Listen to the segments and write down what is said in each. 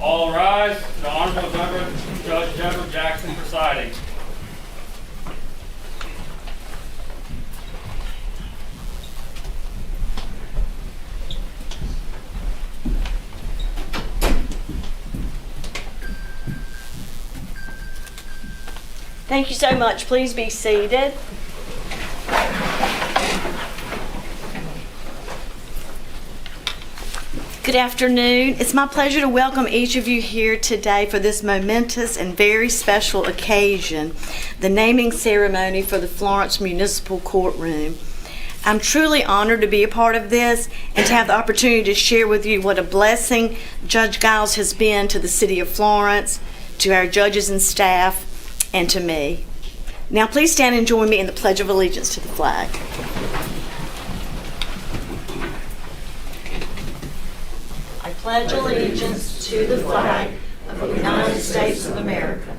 All rise. The Honorable Judge Deborah Jackson presiding. Thank you so much. Please be seated. Good afternoon. It's my pleasure to welcome each of you here today for this momentous and very special occasion, the naming ceremony for the Florence Municipal Courtroom. I'm truly honored to be a part of this and to have the opportunity to share with you what a blessing Judge Giles has been to the city of Florence, to our judges and staff, and to me. Now please stand and join me in the Pledge of Allegiance to the flag. I pledge allegiance to the flag of the United States of America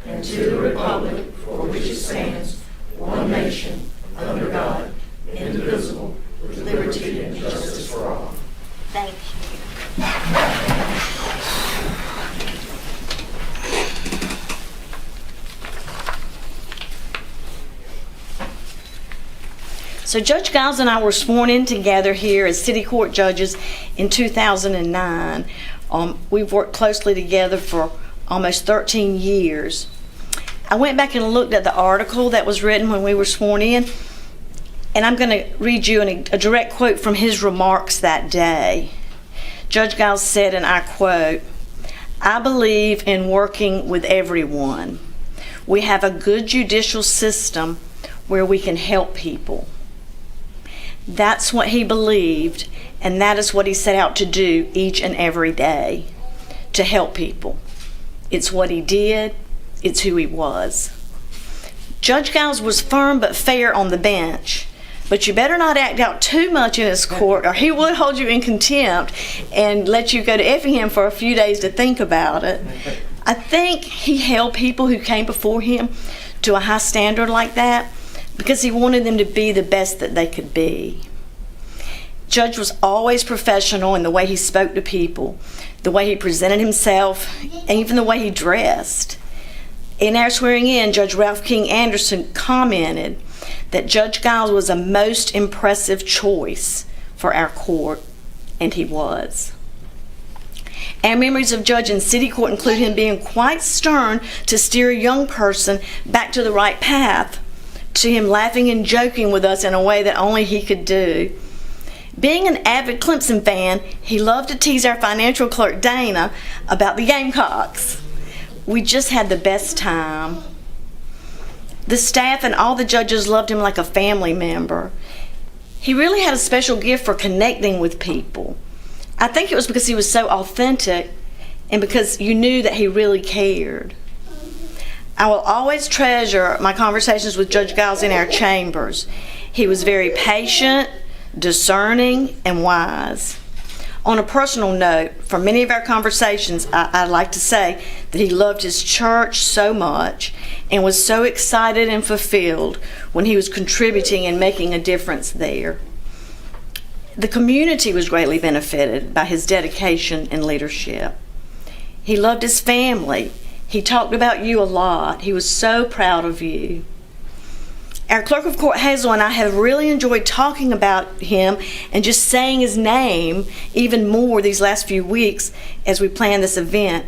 and to the republic for which it stands, one nation, under God, indivisible, with liberty and justice for all. Thank you. So Judge Giles and I were sworn in together here as city court judges in 2009. We've worked closely together for almost 13 years. I went back and looked at the article that was written when we were sworn in, and I'm going to read you a direct quote from his remarks that day. Judge Giles said, and I quote, "I believe in working with everyone. We have a good judicial system where we can help people." That's what he believed, and that is what he set out to do each and every day, to help people. It's what he did. It's who he was. Judge Giles was firm but fair on the bench, but you better not act out too much in his court or he would hold you in contempt and let you go to Effingham for a few days to think about it. I think he held people who came before him to a high standard like that because he wanted them to be the best that they could be. Judge was always professional in the way he spoke to people, the way he presented himself, and even the way he dressed. In our swearing in, Judge Ralph King Anderson commented that Judge Giles was a most impressive choice for our court, and he was. Our memories of Judge in city court include him being quite stern to steer a young person back to the right path, to him laughing and joking with us in a way that only he could do. Being an avid Clemson fan, he loved to tease our financial clerk Dana about the Gamecocks. We just had the best time. The staff and all the judges loved him like a family member. He really had a special gift for connecting with people. I think it was because he was so authentic and because you knew that he really cared. I will always treasure my conversations with Judge Giles in our chambers. He was very patient, discerning, and wise. On a personal note, for many of our conversations, I'd like to say that he loved his church so much and was so excited and fulfilled when he was contributing and making a difference there. The community was greatly benefited by his dedication and leadership. He loved his family. He talked about you a lot. He was so proud of you. Our clerk of court, Hazel, and I have really enjoyed talking about him and just saying his name even more these last few weeks as we planned this event.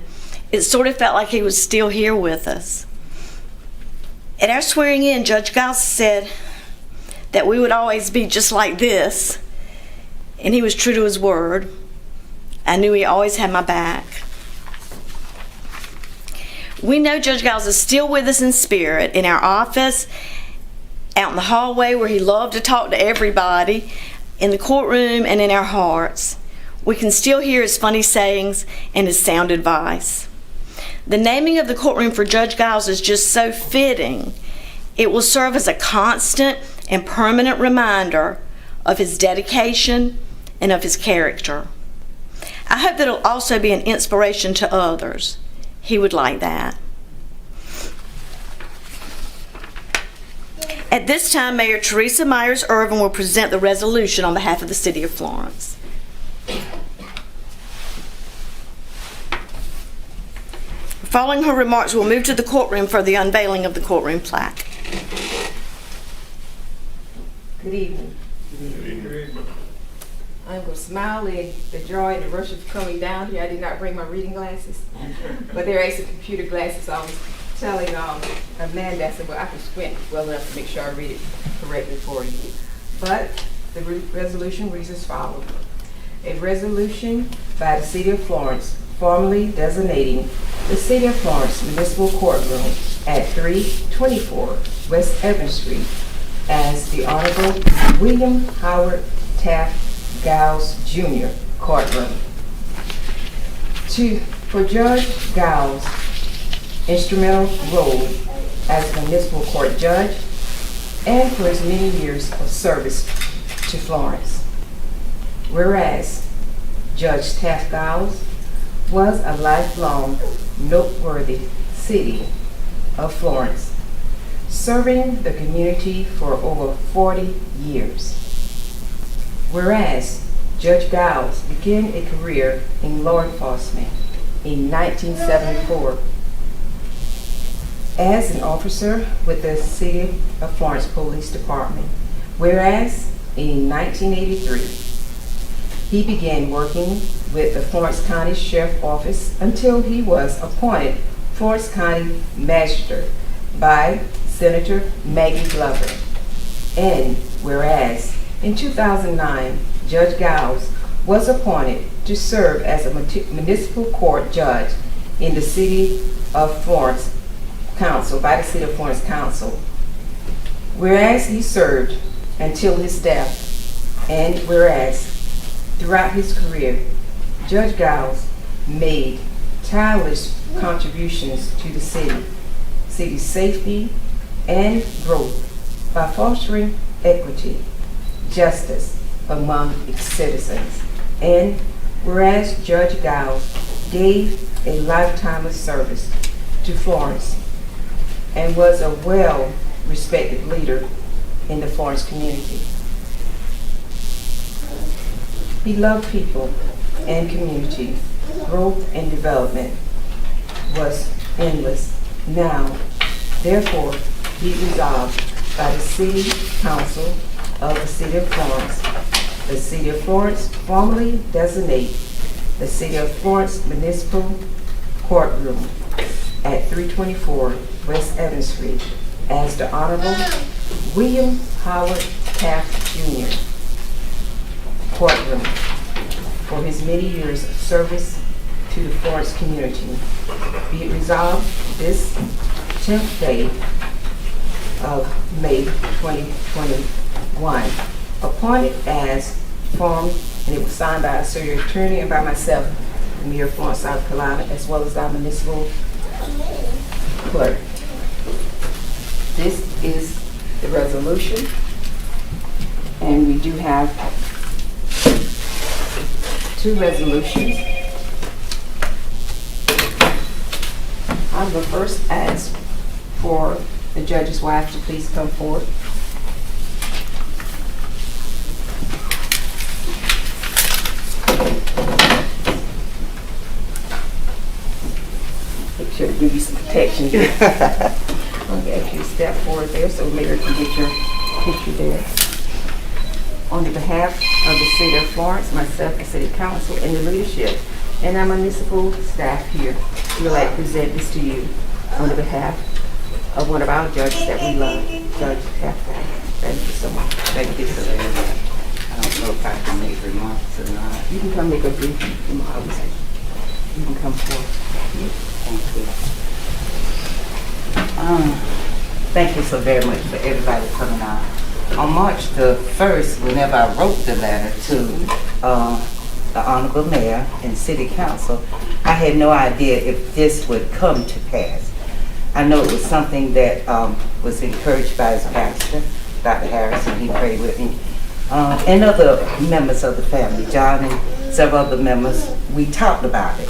It sort of felt like he was still here with us. At our swearing in, Judge Giles said that we would always be just like this, and he was true to his word. I knew he always had my back. We know Judge Giles is still with us in spirit, in our office, out in the hallway where he loved to talk to everybody, in the courtroom, and in our hearts. We can still hear his funny sayings and his sound advice. The naming of the courtroom for Judge Giles is just so fitting. It will serve as a constant and permanent reminder of his dedication and of his character. I hope that it'll also be an inspiration to others. He would like that. At this time, Mayor Teresa Irvin will present the resolution on behalf of the City of Florence. Following her remarks, we'll move to the courtroom for the unveiling of the courtroom plaque. Good evening. I'm going to smile in the joy and the rush of coming down here. I did not bring my reading glasses, but they're actually computer glasses. So I was telling Amanda, I said, well, I can squint well enough to make sure I read it correctly for you. But the resolution reads as follows. A resolution by the City of Florence formally designating the City of Florence Municipal Courtroom at 324 West Evans Street as the Honorable William Howard Taft Giles Jr. Courtroom. For Judge Giles' instrumental role as municipal court judge and for his many years of service to Florence. Whereas Judge Taft Giles was a lifelong, noteworthy city of Florence, serving the community for over 40 years. Whereas Judge Giles began a career in law enforcement in 1974 as an officer with the City of Florence Police Department. Whereas in 1983, he began working with the Florence County Sheriff's Office until he was appointed Florence County Magistrate by Senator Maggie Glover. And whereas in 2009, Judge Giles was appointed to serve as a municipal court judge in the City of Florence Council, by the City of Florence Council. Whereas he served until his death, and whereas throughout his career, Judge Giles made tireless contributions to the city's safety and growth by fostering equity, justice among its citizens. And whereas Judge Giles gave a lifetime of service to Florence and was a well-respected leader in the Florence community. He loved people and community. Growth and development was endless. Now, therefore, be resolved by the City Council of the City of Florence. The City of Florence formally designate the City of Florence Municipal Courtroom at 324 West Evans Street as the Honorable William Howard Taft Jr. Courtroom for his many years of service to the Florence community. Be it resolved this 10th day of May 2021, appointed as formed, and it was signed by our city attorney and by myself, the Mayor of Florence, South Carolina, as well as our municipal clerk. This is the resolution, and we do have two resolutions. I will first ask for the judge's wife to please come forward. Make sure to give you some protection here. Okay, if you step forward there so Mayor can get your picture there. On the behalf of the City of Florence, myself, the City Council, and the leadership, and our municipal staff here, we would like to present this to you on the behalf of one of our judges that we love, Judge Taft. Thank you so much. Thank you, sir. I don't know if I can make remarks or not. You can come make a brief remark. You can come forward. Thank you. Thank you so very much for everybody coming out. On March the 1st, whenever I wrote the letter to the Honorable Mayor and City Council, I had no idea if this would come to pass. I know it was something that was encouraged by his pastor, Dr. Harrison. He prayed with me. And other members of the family, John and several other members, we talked about it.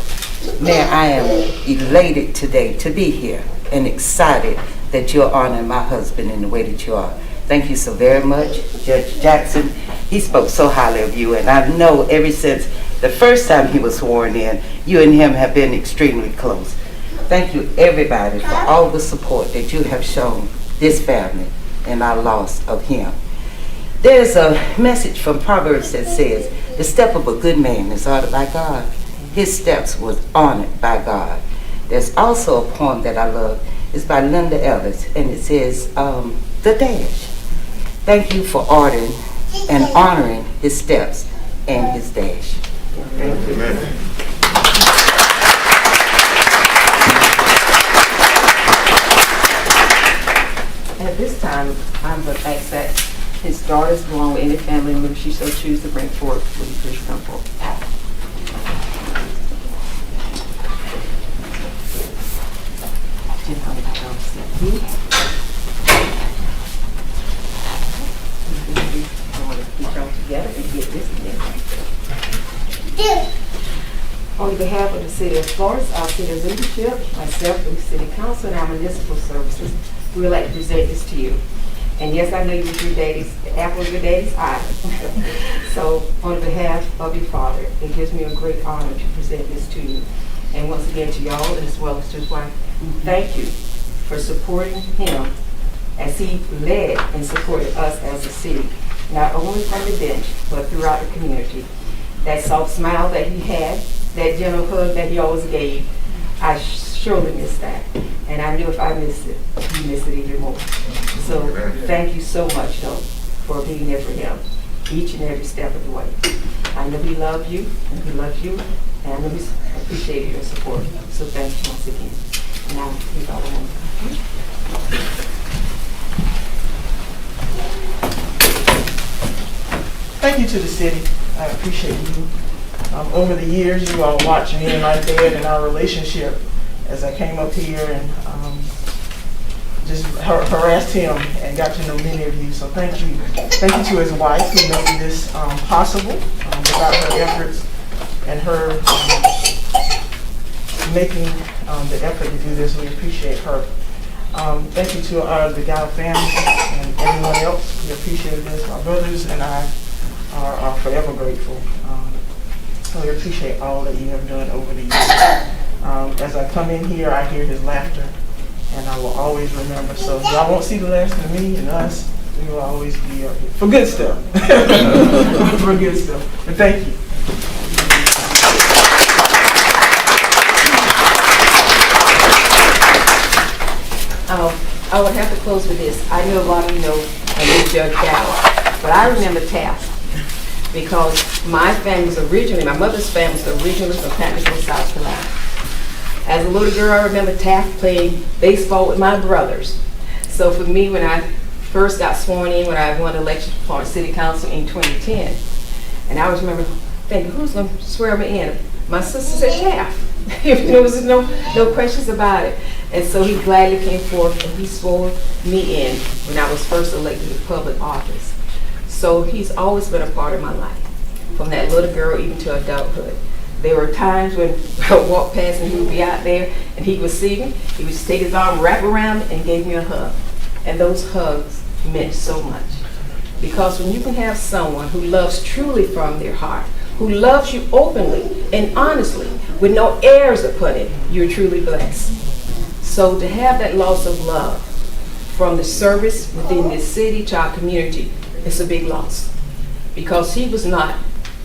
Mayor, I am elated today to be here and excited that you're honoring my husband in the way that you are. Thank you so very much. Judge Jackson, he spoke so highly of you, and I know ever since the first time he was sworn in, you and him have been extremely close. Thank you, everybody, for all the support that you have shown this family in our loss of him. There's a message from Proverbs that says, the step of a good man is ordered by God. His steps was honored by God. There's also a poem that I love. It's by Linda Ellis, and it says, The Dash. Thank you for ordering and honoring his steps and his dash. Amen. At this time, I'm going to ask that his daughters, along with any family member she so choose to bring forth, will you please come forward? Jim, how did I go? I want to put y'all together and get this together. On behalf of the City of Florence, our city leadership, myself, the City Council, and our municipal services, we would like to present this to you. And yes, I know you was your daddy's, the apple of your daddy's eye. So on behalf of your father, it gives me a great honor to present this to you. And once again to y'all, as well as to his wife, thank you for supporting him as he led and supported us as a city, not only from the bench, but throughout the community. That soft smile that he had, that gentle hug that he always gave, I surely miss that. And I knew if I missed it, you miss it even more. So thank you so much, though, for being there for him each and every step of the way. I know he loved you, and he loves you, and I know he appreciated your support. So thank you once again. And now, we got one. Thank you to the city. I appreciate you. Over the years, you all watched me and my dad and our relationship as I came up here and just harassed him and got to know many of you. So thank you. Thank you to his wife who made this possible. Without her efforts and her making the effort to do this, we appreciate her. Thank you to the Giles family and everyone else. We appreciate this. My brothers and I are forever grateful. So we appreciate all that you have done over the years. As I come in here, I hear his laughter, and I will always remember. So y'all won't see the last of me and us. We will always be here for good stuff. For good stuff. But thank you. I would have to close with this. I know a lot of you know Judge Giles, but I remember Taft because my mother's family was originally from Pattonville, South Carolina. As a little girl, I remember Taft playing baseball with my brothers. So for me, when I first got sworn in, when I won election for Florence City Council in 2010, and I was remember thinking, who's going to swear me in? My sister said Taft. There was no questions about it. And so he gladly came forth and he swore me in when I was first elected to public office. So he's always been a part of my life, from that little girl even to adulthood. There were times when I would walk past and he would be out there and he would see me. He would just take his arm, wrap around me, and gave me a hug. And those hugs meant so much. Because when you can have someone who loves truly from their heart, who loves you openly and honestly, with no airs upon it, you're truly blessed. So to have that loss of love from the service within this city to our community, it's a big loss. Because he was not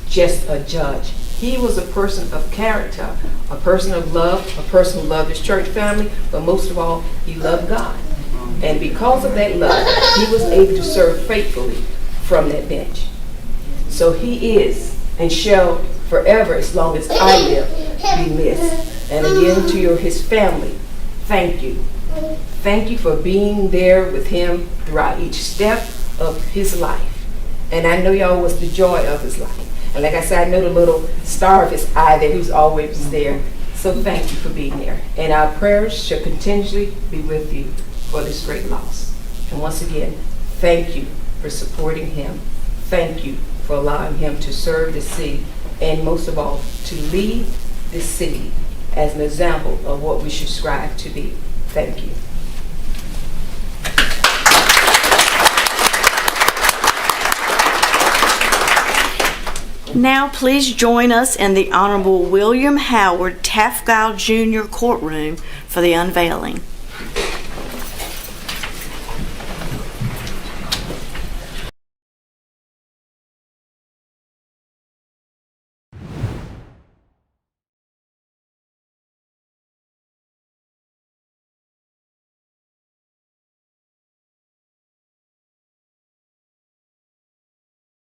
just a judge. He was a person of character, a person of love, a person who loved his church family, but most of all, he loved God. And because of that love, he was able to serve faithfully from that bench. So he is and shall forever, as long as I live, be missed. And again, to his family, thank you. Thank you for being there with him throughout each step of his life. And I know y'all was the joy of his life. And like I said, I know the little star of his eye that he was always there. So thank you for being there. And our prayers shall continually be with you for this great loss. And once again, thank you for supporting him. Thank you for allowing him to serve the city, and most of all, to lead this city as an example of what we should strive to be. Thank you. Now, please join us in the Honorable William Howard Taft Giles Jr. courtroom for the unveiling.